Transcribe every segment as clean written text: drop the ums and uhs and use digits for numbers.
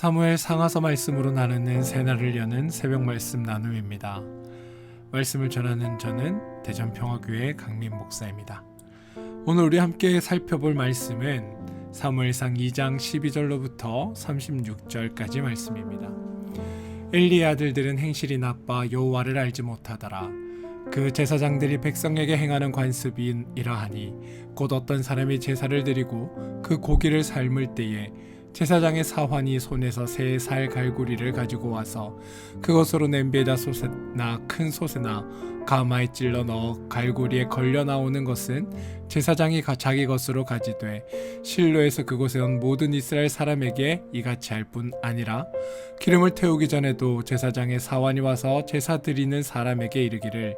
사무엘 상하서 말씀으로 나누는 새날을 여는 새벽 말씀 나눔입니다. 말씀을 전하는 저는 대전평화교회 강민 목사입니다. 오늘 우리 함께 살펴볼 말씀은 사무엘상 2장 12절로부터 36절까지 말씀입니다. 엘리의 아들들은 행실이 나빠 여호와를 알지 못하더라. 그 제사장들이 백성에게 행하는 관습이 이러하니 곧 어떤 사람이 제사를 드리고 그 고기를 삶을 때에 제사장의 사환이 손에서 3살 갈고리를 가지고 와서 그것으로 냄비에다 솥이나 큰 솥이나 가마에 찔러 넣어 갈고리에 걸려 나오는 것은 제사장이 자기 것으로 가지되 실로에서 그곳에 온 모든 이스라엘 사람에게 이같이 할 뿐 아니라 기름을 태우기 전에도 제사장의 사환이 와서 제사 드리는 사람에게 이르기를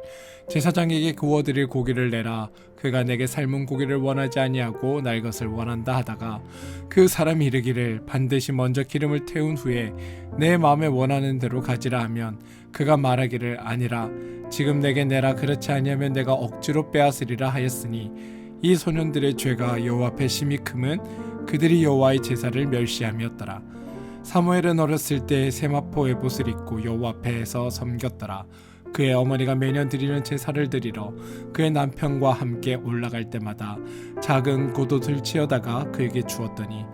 제사장에게 구워드릴 고기를 내라. 그가 내게 삶은 고기를 원하지 아니하고 날 것을 원한다 하다가 그 사람이 이르기를 반드시 먼저 기름을 태운 후에 내 마음에 원하는 대로 가지라 하면 그가 말하기를 아니라 지금 내게 내라. 그렇지 아니하면 내가 억지로 빼앗으리라 하였으니 이 소년들의 죄가 여호와 앞에 심히 크면 그들이 여호와의 제사를 멸시함이었더라. 사무엘은 어렸을 때 세마포 에봇을 입고 여호와 앞에서 섬겼더라. 그의 어머니가 매년 드리는 제사를 드리러 그의 남편과 함께 올라갈 때마다 작은 겉옷을 치어다가 그에게 주었더니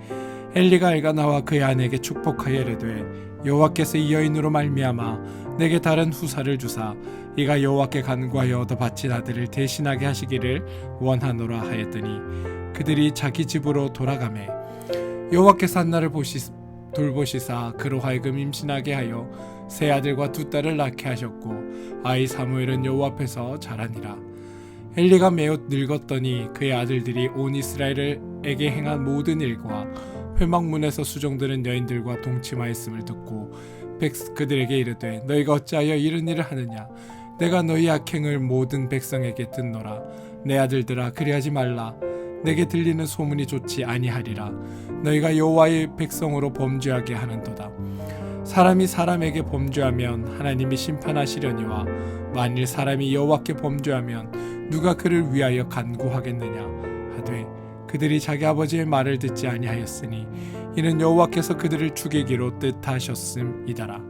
엘리가 엘가나와 그의 아내에게 축복하여 이르되 여호와께서 이 여인으로 말미암아 내게 다른 후사를 주사 이가 여호와께 간구하여 얻어 바친 아들을 대신하게 하시기를 원하노라 하였더니 그들이 자기 집으로 돌아가매 여호와께서 한나를 돌보시사 그로 하여금 임신하게 하여 세 아들과 2딸을 낳게 하셨고 아이 사무엘은 여호와 앞에서 자라니라. 엘리가 매우 늙었더니 그의 아들들이 온 이스라엘에게 행한 모든 일과 회막문에서 수종드는 여인들과 동침하였음을 듣고 그들에게 이르되 너희가 어찌하여 이런 일을 하느냐. 내가 너희 악행을 모든 백성에게 듣노라. 내 아들들아 그리하지 말라. 내게 들리는 소문이 좋지 아니하리라. 너희가 여호와의 백성으로 범죄하게 하는도다. 사람이 사람에게 범죄하면 하나님이 심판하시려니와 만일 사람이 여호와께 범죄하면 누가 그를 위하여 간구하겠느냐 하되 그들이 자기 아버지의 말을 듣지 아니하였으니 이는 여호와께서 그들을 죽이기로 뜻하셨음이더라.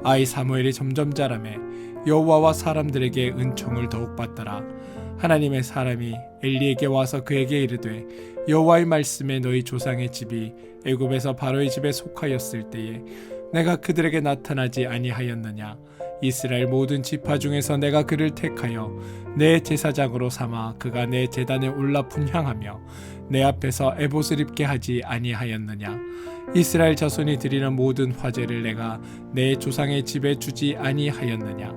아이 사무엘이 점점 자라매 여호와와 사람들에게 은총을 더욱 받더라. 하나님의 사람이 엘리에게 와서 그에게 이르되 여호와의 말씀에 너희 조상의 집이 애굽에서 바로의 집에 속하였을 때에 내가 그들에게 나타나지 아니하였느냐. 이스라엘 모든 지파 중에서 내가 그를 택하여 내 제사장으로 삼아 그가 내 제단에 올라 분향하며 내 앞에서 에봇을 입게 하지 아니하였느냐. 이스라엘 자손이 드리는 모든 화제를 내가 내 조상의 집에 주지 아니하였느냐.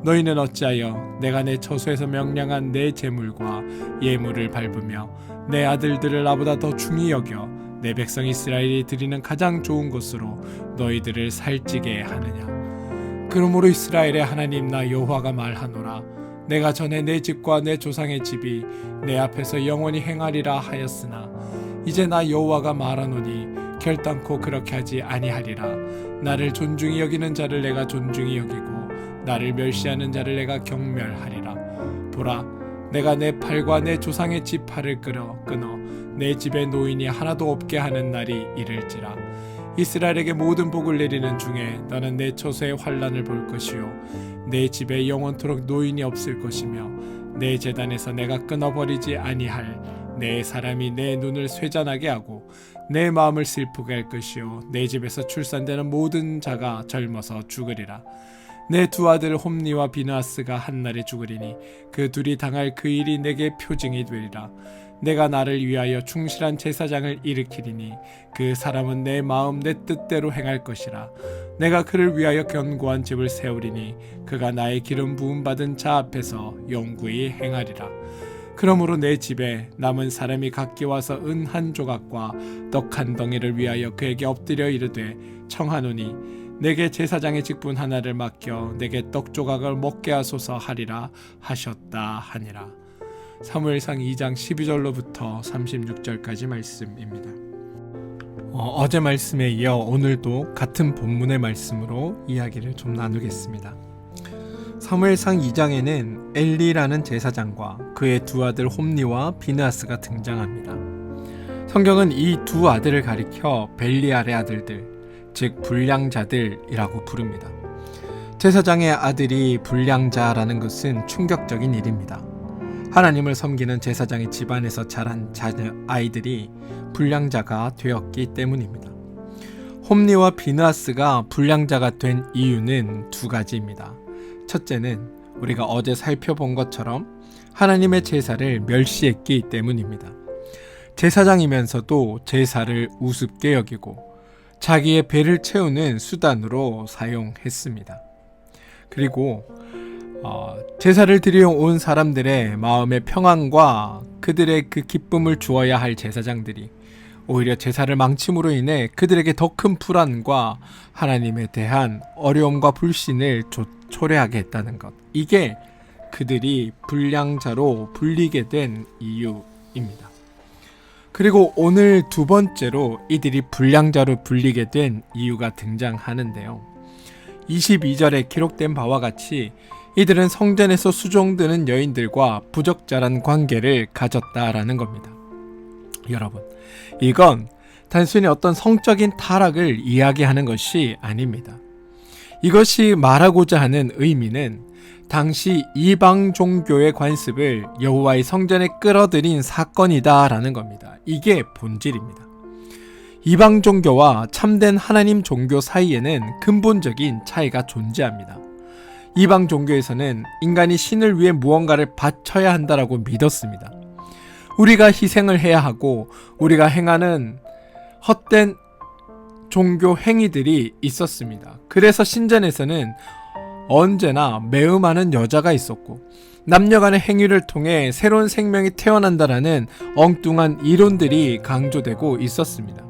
너희는 어찌하여 내가 내 처소에서 명령한 내 제물과 예물을 밟으며 내 아들들을 나보다 더 중히 여겨 내 백성 이스라엘이 드리는 가장 좋은 것으로 너희들을 살찌게 하느냐. 그러므로 이스라엘의 하나님 나 여호와가 말하노라. 내가 전에 내 집과 내 조상의 집이 내 앞에서 영원히 행하리라 하였으나 이제 나 여호와가 말하노니 결단코 그렇게 하지 아니하리라. 나를 존중히 여기는 자를 내가 존중히 여기고 나를 멸시하는 자를 내가 경멸하리라. 보라, 내가 내 팔과 내 조상의 집 팔을 끊어 내 집에 노인이 하나도 없게 하는 날이 이를지라. 이스라엘에게 모든 복을 내리는 중에 너는 내 처소의 환난을 볼 것이요 내 집에 영원토록 노인이 없을 것이며 내 제단에서 내가 끊어버리지 아니할 내 사람이 내 눈을 쇠잔하게 하고 내 마음을 슬프게 할 것이요 내 집에서 출산되는 모든 자가 젊어서 죽으리라. 내 2 아들 홈니와 비느하스가 한날에 죽으리니 그 둘이 당할 그 일이 내게 표징이 되리라. 내가 나를 위하여 충실한 제사장을 일으키리니 그 사람은 내 마음 내 뜻대로 행할 것이라. 내가 그를 위하여 견고한 집을 세우리니 그가 나의 기름 부음 받은 자 앞에서 영구히 행하리라. 그러므로 내 집에 남은 사람이 각기 와서 은 1 조각과 떡 1 덩이를 위하여 그에게 엎드려 이르되 청하노니 내게 제사장의 직분 하나를 맡겨 내게 떡 조각을 먹게 하소서 하리라 하셨다 하니라. 사무엘상 2장 12절로부터 36절까지 말씀입니다. 어제 말씀에 이어 오늘도 같은 본문의 말씀으로 이야기를 좀 나누겠습니다. 사무엘상 2장에는 엘리라는 제사장과 그의 2 아들 홈니와 비느하스가 등장합니다. 성경은 이 2 아들을 가리켜 벨리알의 아들들, 즉 불량자들이라고 부릅니다. 제사장의 아들이 불량자라는 것은 충격적인 일입니다. 하나님을 섬기는 제사장의 집안에서 자란 아이들이 불량자가 되었기 때문입니다. 홈리와 비느하스가 불량자가 된 이유는 두 가지입니다. 첫째는 우리가 어제 살펴본 것처럼 하나님의 제사를 멸시했기 때문입니다. 제사장이면서도 제사를 우습게 여기고 자기의 배를 채우는 수단으로 사용했습니다. 그리고 제사를 드리러 온 사람들의 마음의 평안과 그들의 그 기쁨을 주어야 할 제사장들이 오히려 제사를 망침으로 인해 그들에게 더 큰 불안과 하나님에 대한 어려움과 불신을 초래하게 했다는 것. 이게 그들이 불량자로 불리게 된 이유입니다. 그리고 오늘 두 번째로 이들이 불량자로 불리게 된 이유가 등장하는데요. 22절에 기록된 바와 같이 이들은 성전에서 수종드는 여인들과 부적절한 관계를 가졌다라는 겁니다. 여러분, 이건 단순히 어떤 성적인 타락을 이야기하는 것이 아닙니다. 이것이 말하고자 하는 의미는 당시 이방 종교의 관습을 여호와의 성전에 끌어들인 사건이다라는 겁니다. 이게 본질입니다. 이방 종교와 참된 하나님 종교 사이에는 근본적인 차이가 존재합니다. 이방 종교에서는 인간이 신을 위해 무언가를 바쳐야 한다라고 믿었습니다. 우리가 희생을 해야 하고 우리가 행하는 헛된 종교 행위들이 있었습니다. 그래서 신전에서는 언제나 매우 많은 여자가 있었고 남녀간의 행위를 통해 새로운 생명이 태어난다라는 엉뚱한 이론들이 강조되고 있었습니다.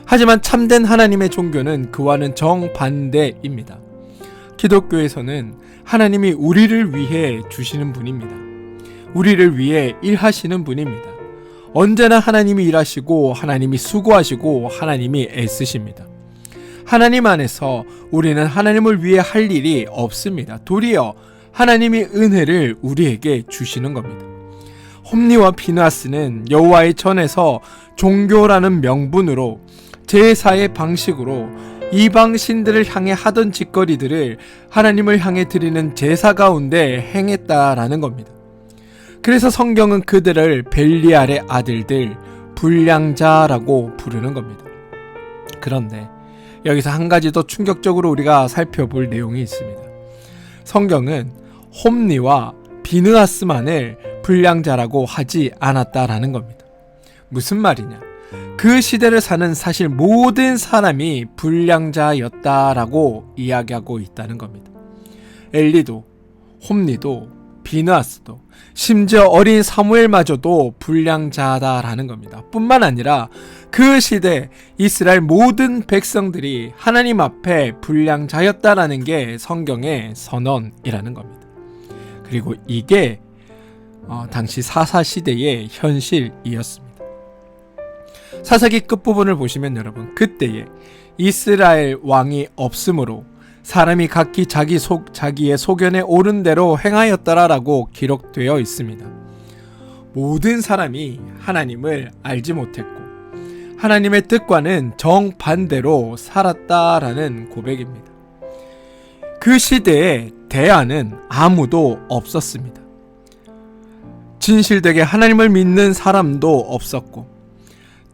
하지만 참된 하나님의 종교는 그와는 정반대입니다. 기독교에서는 하나님이 우리를 위해 주시는 분입니다. 우리를 위해 일하시는 분입니다. 언제나 하나님이 일하시고 하나님이 수고하시고 하나님이 애쓰십니다. 하나님 안에서 우리는 하나님을 위해 할 일이 없습니다. 도리어 하나님이 은혜를 우리에게 주시는 겁니다. 홈리와 비느하스는 여호와의 전에서 종교라는 명분으로 제사의 방식으로 이방 신들을 향해 하던 짓거리들을 하나님을 향해 드리는 제사 가운데 행했다라는 겁니다. 그래서 성경은 그들을 벨리알의 아들들, 불량자라고 부르는 겁니다. 그런데 여기서 한 가지 더 충격적으로 우리가 살펴볼 내용이 있습니다. 성경은 홈리와 비느하스만을 불량자라고 하지 않았다라는 겁니다. 무슨 말이냐? 그 시대를 사는 사실 모든 사람이 불량자였다라고 이야기하고 있다는 겁니다. 엘리도, 홈리도, 비느하스도, 심지어 어린 사무엘마저도 불량자다라는 겁니다. 뿐만 아니라 그 시대 이스라엘 모든 백성들이 하나님 앞에 불량자였다라는 게 성경의 선언이라는 겁니다. 그리고 이게 당시 사사시대의 현실이었습니다. 사사기 끝부분을 보시면 여러분, 그때에 이스라엘 왕이 없으므로 사람이 각기 자기의 소견에 옳은 대로 행하였더라라고 기록되어 있습니다. 모든 사람이 하나님을 알지 못했고 하나님의 뜻과는 정반대로 살았다라는 고백입니다. 그 시대에 대안은 아무도 없었습니다. 진실되게 하나님을 믿는 사람도 없었고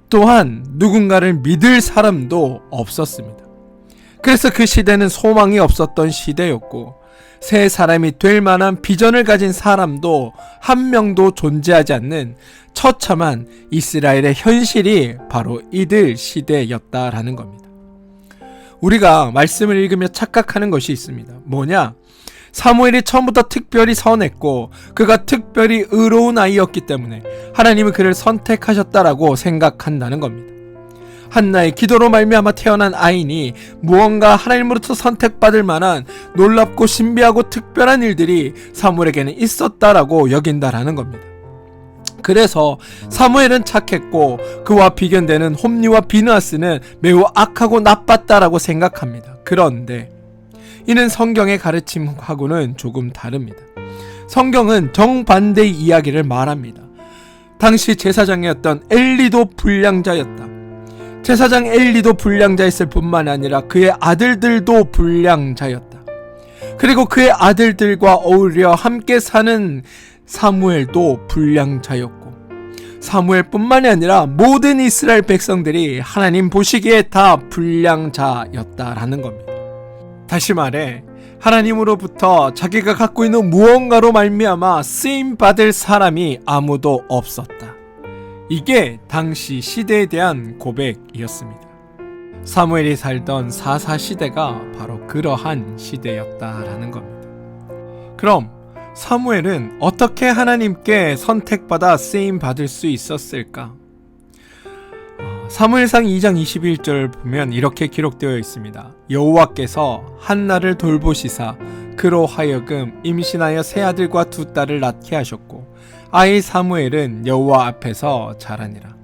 또한 누군가를 믿을 사람도 없었습니다. 그래서 그 시대는 소망이 없었던 시대였고 새 사람이 될 만한 비전을 가진 사람도 한 명도 존재하지 않는 처참한 이스라엘의 현실이 바로 이들 시대였다라는 겁니다. 우리가 말씀을 읽으며 착각하는 것이 있습니다. 뭐냐? 사무엘이 처음부터 특별히 선했고 그가 특별히 의로운 아이였기 때문에 하나님은 그를 선택하셨다라고 생각한다는 겁니다. 한나의 기도로 말미암아 태어난 아이니 무언가 하나님으로부터 선택받을 만한 놀랍고 신비하고 특별한 일들이 사무엘에게는 있었다라고 여긴다라는 겁니다. 그래서 사무엘은 착했고 그와 비견되는 홈리와 비느하스는 매우 악하고 나빴다라고 생각합니다. 그런데 이는 성경의 가르침하고는 조금 다릅니다. 성경은 정반대의 이야기를 말합니다. 당시 제사장이었던 엘리도 불량자였다. 제사장 엘리도 불량자였을 뿐만 아니라 그의 아들들도 불량자였다. 그리고 그의 아들들과 어울려 함께 사는 사무엘도 불량자였고, 사무엘뿐만이 아니라 모든 이스라엘 백성들이 하나님 보시기에 다 불량자였다라는 겁니다. 다시 말해 하나님으로부터 자기가 갖고 있는 무언가로 말미암아 쓰임받을 사람이 아무도 없었다. 이게 당시 시대에 대한 고백이었습니다. 사무엘이 살던 사사 시대가 바로 그러한 시대였다라는 겁니다. 그럼 사무엘은 어떻게 하나님께 선택받아 쓰임받을 수 있었을까? 사무엘상 2장 21절 보면 이렇게 기록되어 있습니다. 여호와께서 한나를 돌보시사 그로 하여금 임신하여 세 아들과 두 딸을 낳게 하셨고 아이 사무엘은 여호와 앞에서 자라니라.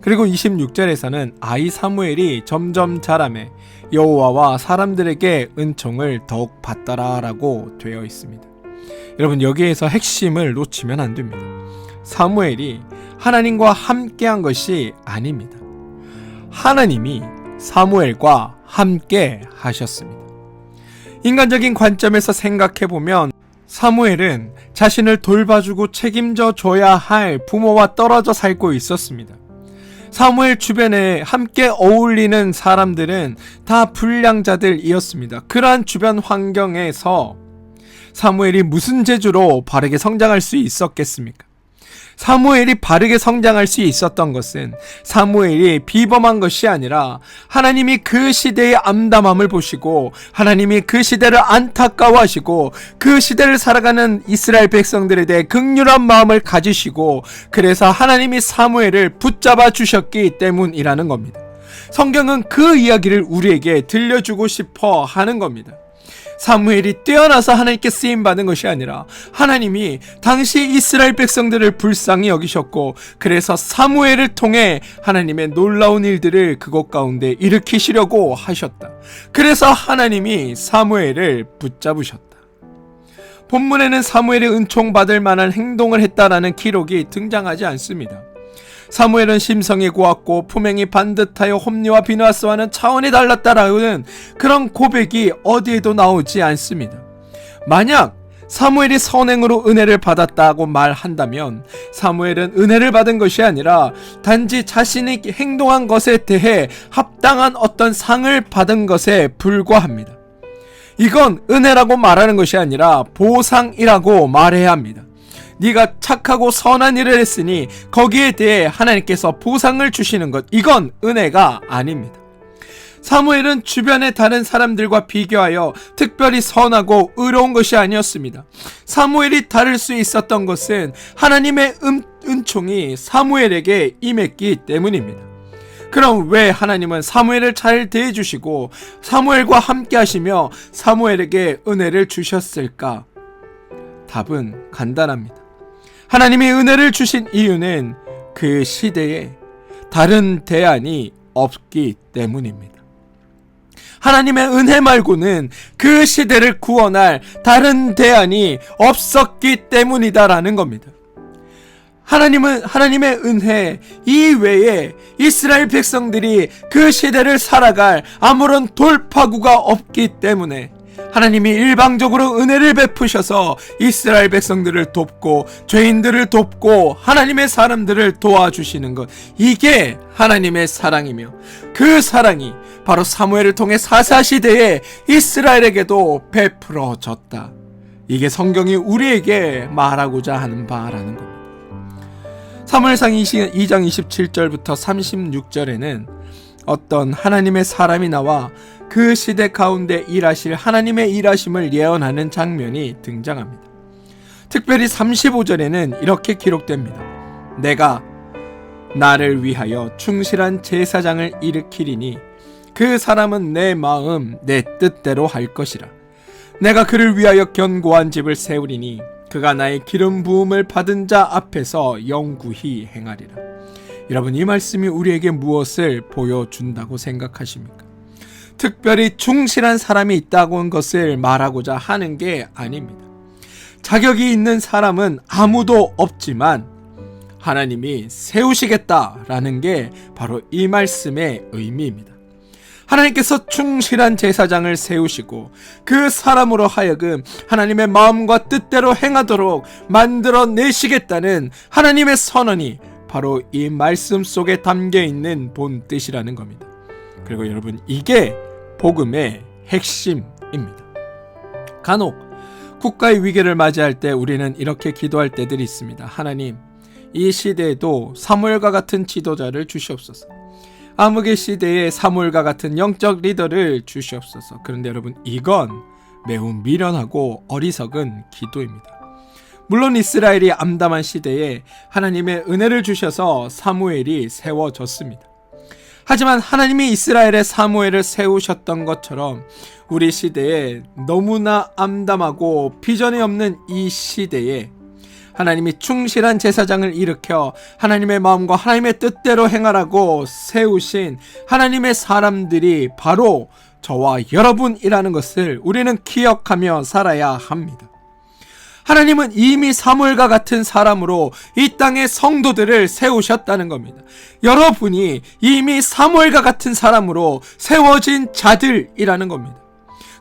그리고 26절에서는 아이 사무엘이 점점 자라매 여호와와 사람들에게 은총을 더욱 받더라 라고 되어 있습니다. 여러분, 여기에서 핵심을 놓치면 안 됩니다. 사무엘이 하나님과 함께한 것이 아닙니다. 하나님이 사무엘과 함께 하셨습니다. 인간적인 관점에서 생각해보면 사무엘은 자신을 돌봐주고 책임져 줘야 할 부모와 떨어져 살고 있었습니다. 사무엘 주변에 함께 어울리는 사람들은 다 불량자들이었습니다. 그러한 주변 환경에서 사무엘이 무슨 재주로 바르게 성장할 수 있었겠습니까? 사무엘이 바르게 성장할 수 있었던 것은 사무엘이 비범한 것이 아니라 하나님이 그 시대의 암담함을 보시고 하나님이 그 시대를 안타까워하시고 그 시대를 살아가는 이스라엘 백성들에 대해 긍휼한 마음을 가지시고 그래서 하나님이 사무엘을 붙잡아 주셨기 때문이라는 겁니다. 성경은 그 이야기를 우리에게 들려주고 싶어 하는 겁니다. 사무엘이 뛰어나서 하나님께 쓰임받은 것이 아니라 하나님이 당시 이스라엘 백성들을 불쌍히 여기셨고 그래서 사무엘을 통해 하나님의 놀라운 일들을 그곳 가운데 일으키시려고 하셨다. 그래서 하나님이 사무엘을 붙잡으셨다. 본문에는 사무엘이 은총받을 만한 행동을 했다라는 기록이 등장하지 않습니다. 사무엘은 심성이 고왔고 품행이 반듯하여 홈리와 비느하스와는 차원이 달랐다라는 그런 고백이 어디에도 나오지 않습니다. 만약 사무엘이 선행으로 은혜를 받았다고 말한다면 사무엘은 은혜를 받은 것이 아니라 단지 자신이 행동한 것에 대해 합당한 어떤 상을 받은 것에 불과합니다. 이건 은혜라고 말하는 것이 아니라 보상이라고 말해야 합니다. 네가 착하고 선한 일을 했으니 거기에 대해 하나님께서 보상을 주시는 것, 이건 은혜가 아닙니다. 사무엘은 주변의 다른 사람들과 비교하여 특별히 선하고 의로운 것이 아니었습니다. 사무엘이 다를 수 있었던 것은 하나님의 은총이 사무엘에게 임했기 때문입니다. 그럼 왜 하나님은 사무엘을 잘 대해주시고 사무엘과 함께 하시며 사무엘에게 은혜를 주셨을까? 답은 간단합니다. 하나님이 은혜를 주신 이유는 그 시대에 다른 대안이 없기 때문입니다. 하나님의 은혜 말고는 그 시대를 구원할 다른 대안이 없었기 때문이다라는 겁니다. 하나님의 은혜 이외에 이스라엘 백성들이 그 시대를 살아갈 아무런 돌파구가 없기 때문에 하나님이 일방적으로 은혜를 베푸셔서 이스라엘 백성들을 돕고 죄인들을 돕고 하나님의 사람들을 도와주시는 것, 이게 하나님의 사랑이며 그 사랑이 바로 사무엘을 통해 사사시대에 이스라엘에게도 베풀어졌다. 이게 성경이 우리에게 말하고자 하는 바라는 겁니다. 사무엘상 2장 27절부터 36절에는 어떤 하나님의 사람이 나와 그 시대 가운데 일하실 하나님의 일하심을 예언하는 장면이 등장합니다. 특별히 35절에는 이렇게 기록됩니다. 내가 나를 위하여 충실한 제사장을 일으키리니 그 사람은 내 마음 내 뜻대로 할 것이라. 내가 그를 위하여 견고한 집을 세우리니 그가 나의 기름 부음을 받은 자 앞에서 영구히 행하리라. 여러분, 이 말씀이 우리에게 무엇을 보여준다고 생각하십니까? 특별히 충실한 사람이 있다고 한 것을 말하고자 하는 게 아닙니다. 자격이 있는 사람은 아무도 없지만 하나님이 세우시겠다라는 게 바로 이 말씀의 의미입니다. 하나님께서 충실한 제사장을 세우시고 그 사람으로 하여금 하나님의 마음과 뜻대로 행하도록 만들어내시겠다는 하나님의 선언이 바로 이 말씀 속에 담겨있는 본 뜻이라는 겁니다. 그리고 여러분, 이게 복음의 핵심입니다. 간혹 국가의 위기를 맞이할 때 우리는 이렇게 기도할 때들이 있습니다. 하나님, 이 시대에도 사무엘과 같은 지도자를 주시옵소서. 암흑의 시대에 사무엘과 같은 영적 리더를 주시옵소서. 그런데 여러분, 이건 매우 미련하고 어리석은 기도입니다. 물론 이스라엘이 암담한 시대에 하나님의 은혜를 주셔서 사무엘이 세워졌습니다. 하지만 하나님이 이스라엘의 사무엘을 세우셨던 것처럼 우리 시대에 너무나 암담하고 비전이 없는 이 시대에 하나님이 충실한 제사장을 일으켜 하나님의 마음과 하나님의 뜻대로 행하라고 세우신 하나님의 사람들이 바로 저와 여러분이라는 것을 우리는 기억하며 살아야 합니다. 하나님은 이미 사무엘과 같은 사람으로 이 땅의 성도들을 세우셨다는 겁니다. 여러분이 이미 사무엘과 같은 사람으로 세워진 자들이라는 겁니다.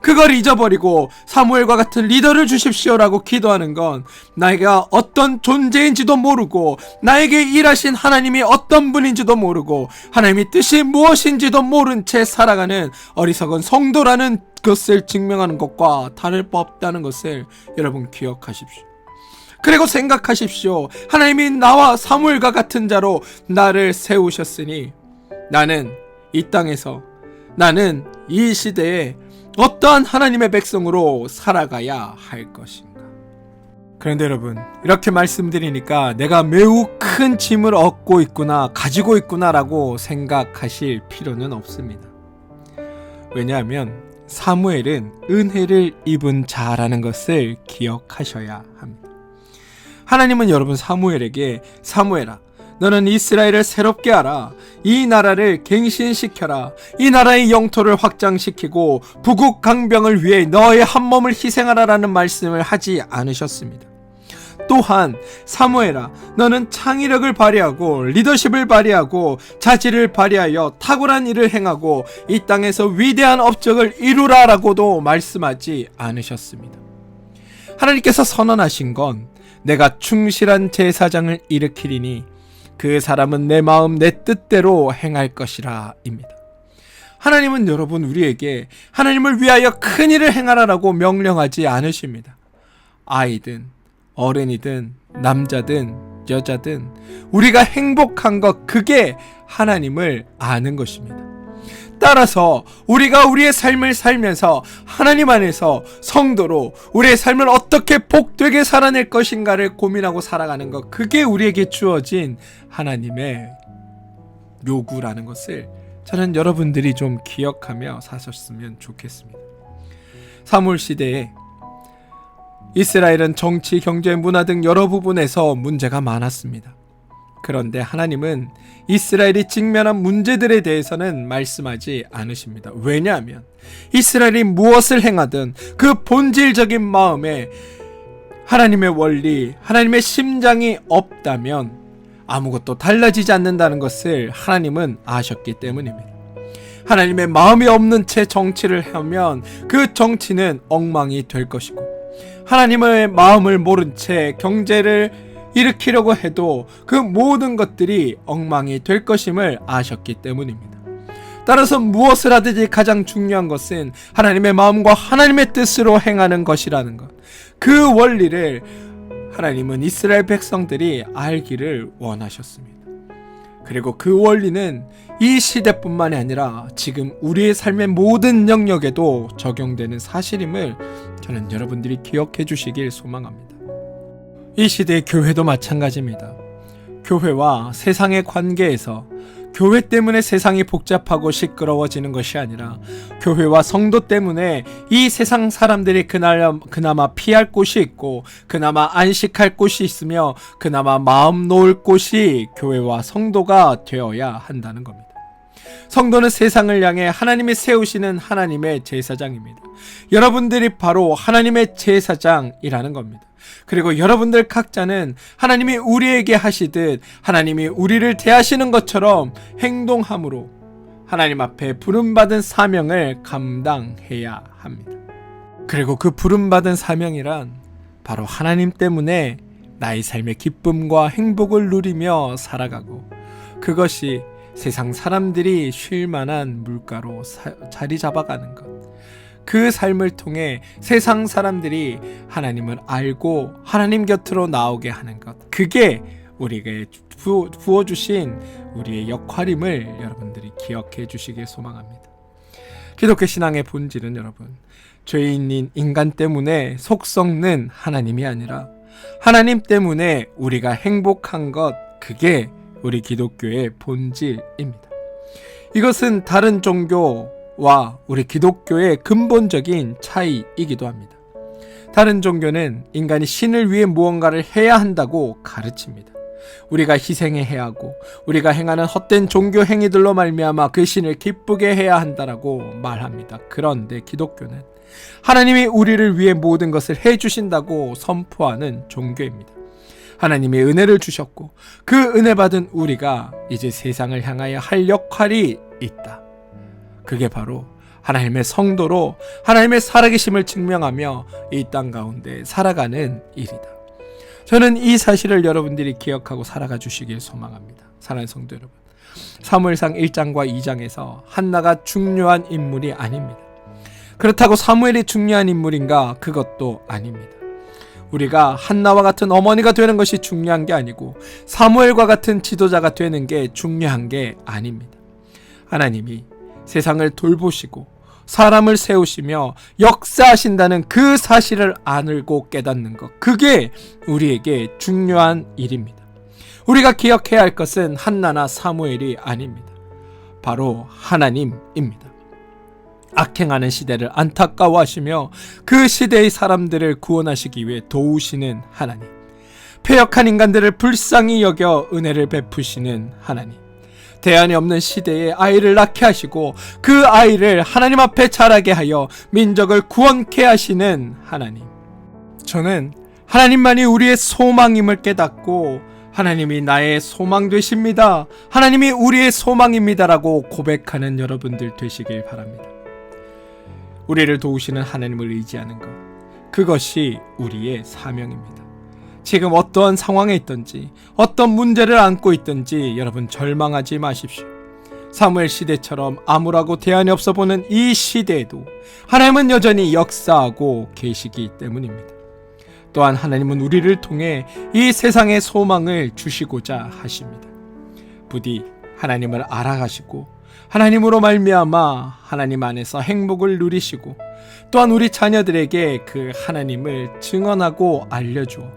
그걸 잊어버리고 사무엘과 같은 리더를 주십시오라고 기도하는 건 나이가 어떤 존재인지도 모르고 나에게 일하신 하나님이 어떤 분인지도 모르고 하나님의 뜻이 무엇인지도 모른 채 살아가는 어리석은 성도라는 것을 증명하는 것과 다를 바 없다는 것을 여러분 기억하십시오. 그리고 생각하십시오. 하나님이 나와 사무엘과 같은 자로 나를 세우셨으니 나는 이 땅에서, 나는 이 시대에 어떠한 하나님의 백성으로 살아가야 할 것인가. 그런데 여러분, 이렇게 말씀드리니까 내가 매우 큰 짐을 얻고 있구나, 가지고 있구나라고 생각하실 필요는 없습니다. 왜냐하면 사무엘은 은혜를 입은 자라는 것을 기억하셔야 합니다. 하나님은 여러분 사무엘에게, 사무엘아, 너는 이스라엘을 새롭게 하라. 이 나라를 갱신시켜라. 이 나라의 영토를 확장시키고 부국 강병을 위해 너의 한 몸을 희생하라라는 말씀을 하지 않으셨습니다. 또한 사무엘아, 너는 창의력을 발휘하고 리더십을 발휘하고 자질을 발휘하여 탁월한 일을 행하고 이 땅에서 위대한 업적을 이루라라고도 말씀하지 않으셨습니다. 하나님께서 선언하신 건 내가 충실한 제사장을 일으키리니 그 사람은 내 마음 내 뜻대로 행할 것이라 입니다. 하나님은 여러분 우리에게 하나님을 위하여 큰 일을 행하라라고 명령하지 않으십니다. 아이든 어른이든 남자든 여자든 우리가 행복한 것, 그게 하나님을 아는 것입니다. 따라서 우리가 우리의 삶을 살면서 하나님 안에서 성도로 우리의 삶을 어떻게 복되게 살아낼 것인가를 고민하고 살아가는 것, 그게 우리에게 주어진 하나님의 요구라는 것을 저는 여러분들이 좀 기억하며 사셨으면 좋겠습니다. 사무엘 시대에 이스라엘은 정치, 경제, 문화 등 여러 부분에서 문제가 많았습니다. 그런데 하나님은 이스라엘이 직면한 문제들에 대해서는 말씀하지 않으십니다. 왜냐하면 이스라엘이 무엇을 행하든 그 본질적인 마음에 하나님의 원리, 하나님의 심장이 없다면 아무것도 달라지지 않는다는 것을 하나님은 아셨기 때문입니다. 하나님의 마음이 없는 채 정치를 하면 그 정치는 엉망이 될 것이고, 하나님의 마음을 모른 채 경제를 일으키려고 해도 그 모든 것들이 엉망이 될 것임을 아셨기 때문입니다. 따라서 무엇을 하든지 가장 중요한 것은 하나님의 마음과 하나님의 뜻으로 행하는 것이라는 것, 그 원리를 하나님은 이스라엘 백성들이 알기를 원하셨습니다. 그리고 그 원리는 이 시대뿐만이 아니라 지금 우리의 삶의 모든 영역에도 적용되는 사실임을 저는 여러분들이 기억해 주시길 소망합니다. 이 시대의 교회도 마찬가지입니다. 교회와 세상의 관계에서 교회 때문에 세상이 복잡하고 시끄러워지는 것이 아니라 교회와 성도 때문에 이 세상 사람들이 그나마 피할 곳이 있고 그나마 안식할 곳이 있으며 그나마 마음 놓을 곳이 교회와 성도가 되어야 한다는 겁니다. 성도는 세상을 향해 하나님이 세우시는 하나님의 제사장입니다. 여러분들이 바로 하나님의 제사장이라는 겁니다. 그리고 여러분들 각자는 하나님이 우리에게 하시듯 하나님이 우리를 대하시는 것처럼 행동함으로 하나님 앞에 부름받은 사명을 감당해야 합니다. 그리고 그 부름받은 사명이란 바로 하나님 때문에 나의 삶의 기쁨과 행복을 누리며 살아가고, 그것이 세상 사람들이 쉴 만한 물가로 자리 잡아가는 것, 그 삶을 통해 세상 사람들이 하나님을 알고 하나님 곁으로 나오게 하는 것, 그게 우리에게 부어주신 우리의 역할임을 여러분들이 기억해 주시길 소망합니다. 기독교 신앙의 본질은 여러분, 죄인인 인간 때문에 속 썩는 하나님이 아니라 하나님 때문에 우리가 행복한 것, 그게 우리 기독교의 본질입니다. 이것은 다른 종교와 우리 기독교의 근본적인 차이이기도 합니다. 다른 종교는 인간이 신을 위해 무언가를 해야 한다고 가르칩니다. 우리가 희생해야 하고 우리가 행하는 헛된 종교 행위들로 말미암아 그 신을 기쁘게 해야 한다라고 말합니다. 그런데 기독교는 하나님이 우리를 위해 모든 것을 해주신다고 선포하는 종교입니다. 하나님이 은혜를 주셨고 그 은혜 받은 우리가 이제 세상을 향하여 할 역할이 있다. 그게 바로 하나님의 성도로 하나님의 살아계심을 증명하며 이 땅 가운데 살아가는 일이다. 저는 이 사실을 여러분들이 기억하고 살아가 주시길 소망합니다. 사랑하는 성도 여러분, 사무엘상 1장과 2장에서 한나가 중요한 인물이 아닙니다. 그렇다고 사무엘이 중요한 인물인가? 그것도 아닙니다. 우리가 한나와 같은 어머니가 되는 것이 중요한 게 아니고 사무엘과 같은 지도자가 되는 게 중요한 게 아닙니다. 하나님이 세상을 돌보시고 사람을 세우시며 역사하신다는 그 사실을 알고 깨닫는 것, 그게 우리에게 중요한 일입니다. 우리가 기억해야 할 것은 한나나 사무엘이 아닙니다. 바로 하나님입니다. 악행하는 시대를 안타까워하시며 그 시대의 사람들을 구원하시기 위해 도우시는 하나님, 패역한 인간들을 불쌍히 여겨 은혜를 베푸시는 하나님, 대안이 없는 시대에 아이를 낳게 하시고 그 아이를 하나님 앞에 자라게 하여 민족을 구원케 하시는 하나님. 저는 하나님만이 우리의 소망임을 깨닫고 하나님이 나의 소망 되십니다, 하나님이 우리의 소망입니다라고 고백하는 여러분들 되시길 바랍니다. 우리를 도우시는 하나님을 의지하는 것, 그것이 우리의 사명입니다. 지금 어떠한 상황에 있든지 어떤 문제를 안고 있든지 여러분 절망하지 마십시오. 사무엘 시대처럼 암울하고 대안이 없어 보는 이 시대에도 하나님은 여전히 역사하고 계시기 때문입니다. 또한 하나님은 우리를 통해 이 세상에 소망을 주시고자 하십니다. 부디 하나님을 알아가시고 하나님으로 말미암아 하나님 안에서 행복을 누리시고, 또한 우리 자녀들에게 그 하나님을 증언하고 알려주어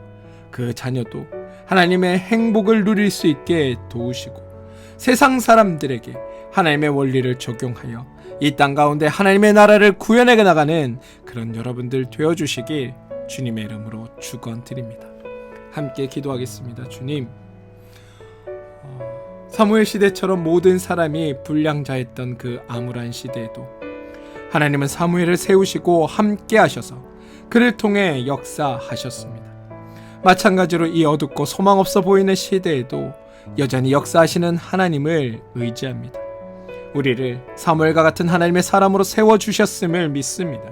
그 자녀도 하나님의 행복을 누릴 수 있게 도우시고, 세상 사람들에게 하나님의 원리를 적용하여 이 땅 가운데 하나님의 나라를 구현해 나가는 그런 여러분들 되어주시길 주님의 이름으로 축원드립니다. 함께 기도하겠습니다. 주님, 사무엘 시대처럼 모든 사람이 불량자였던 그 암울한 시대에도 하나님은 사무엘을 세우시고 함께 하셔서 그를 통해 역사하셨습니다. 마찬가지로 이 어둡고 소망 없어 보이는 시대에도 여전히 역사하시는 하나님을 의지합니다. 우리를 사무엘과 같은 하나님의 사람으로 세워주셨음을 믿습니다.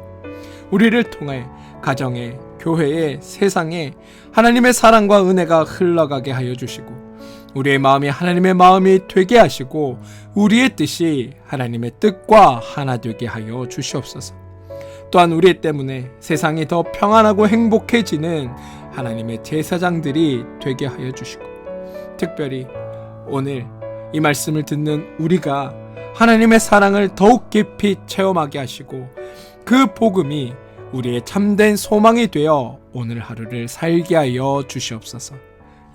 우리를 통해 가정에, 교회에, 세상에 하나님의 사랑과 은혜가 흘러가게 하여 주시고, 우리의 마음이 하나님의 마음이 되게 하시고 우리의 뜻이 하나님의 뜻과 하나 되게 하여 주시옵소서. 또한 우리 때문에 세상이 더 평안하고 행복해지는 하나님의 제사장들이 되게 하여 주시고, 특별히 오늘 이 말씀을 듣는 우리가 하나님의 사랑을 더욱 깊이 체험하게 하시고 그 복음이 우리의 참된 소망이 되어 오늘 하루를 살게 하여 주시옵소서.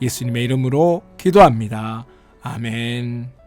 예수님의 이름으로 기도합니다. 아멘.